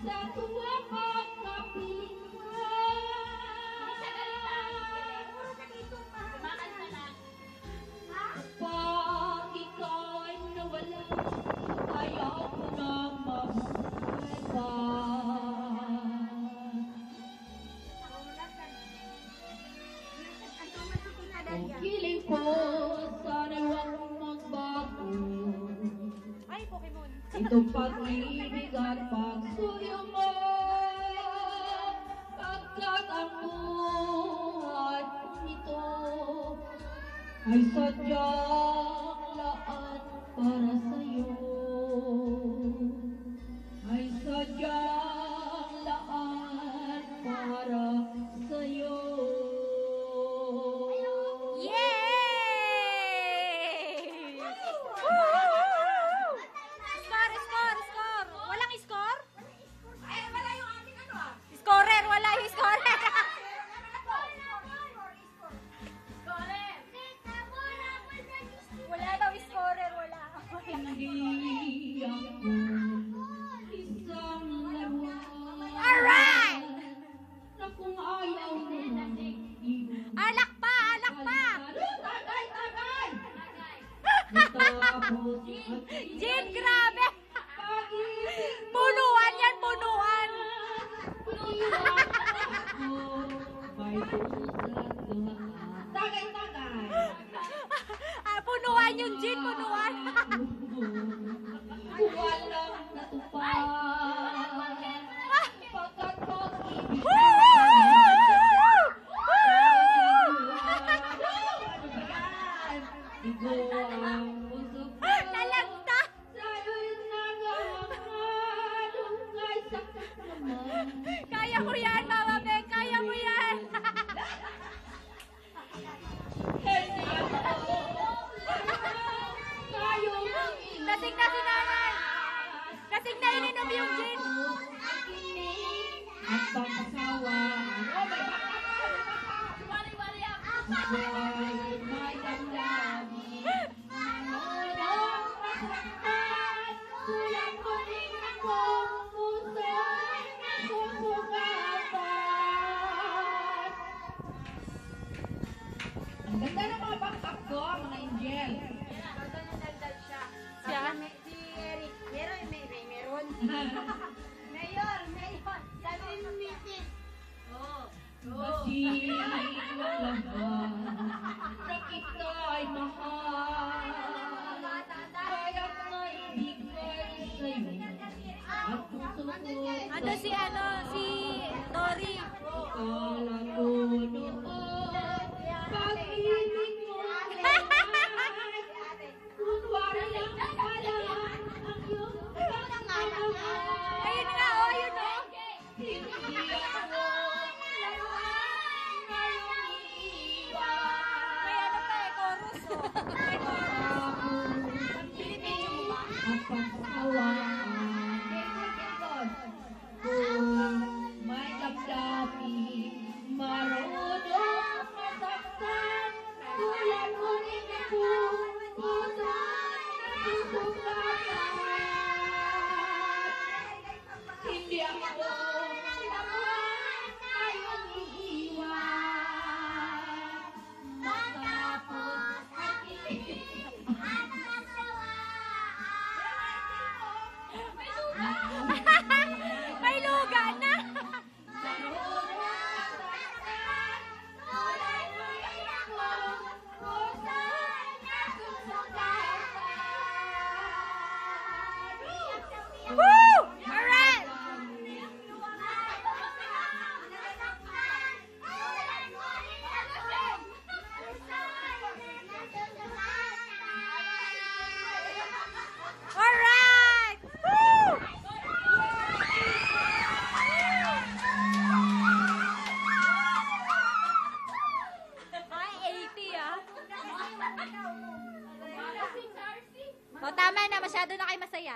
sa tuwa pagkapiling pag ika'y nawala, ayaw ko na mabuhay pa. Ang kiling ko, sana'y huwag magbago. Ay, Pokemon. Itong pag-ibig at pagsuyo mo, pagkat ang buhay nito ay sadyang laan para sa'yo, ay sadyang laan para sa'yo. Yay! Score! Walang score? Ay, wala yung aming ano ah. Scorer, wala yung scorer. Wala daw scorer, wala. Hindi ako isang laruan. Alright! Na kung ayaw mo Alak pa! tagay! Matapos Jin, grabe! Punuan yan, punuan! Tagay! Punuan yung Jin, punuan! Walang natupad pagkat pag-ibig Igo ang puso ko Nalagta! sa'yo'y naghahanay sakit naman. Kaya mo yan, Mama Beng! Kaya mo yan! Hindi ako sa'yo'y Kasing na si nanay! Kasing na ininom yung Jin! at pagkasawa. Oh my God! Ako'y may damdamin. Anong masaktan? Kulang ko rin akong puso'y nasusugatan. Ang ganda ng mga backpack ko, mga angel. Siya? Si Eric. Meron. Mayor. Sabi ni Mrs. Basilig ng lahat na kita'y mahal. Kaya't naibigay sa'yo at puso ko. Ano si Tori? Akala ko noon pag-ibig mo ay kunwari lang pala ang iyong pagmamahal. Ayun nga, oh, yun oh! Hindi ako laruan ngayong iiwan. May ano pa eh, chorus oh. May chorus. Binibidyo mo ba? At pagsawaan kung may damdamin, marunong masaktan, tulad mo rin ako, puso'y nasusugatan. Hindi ako laruan ngayong iiwan. Matapos ang kilig at May luga na! Woo! Alright! Alright! Woo! Ay, 80 ah. O tama na, masyado na kayo masaya.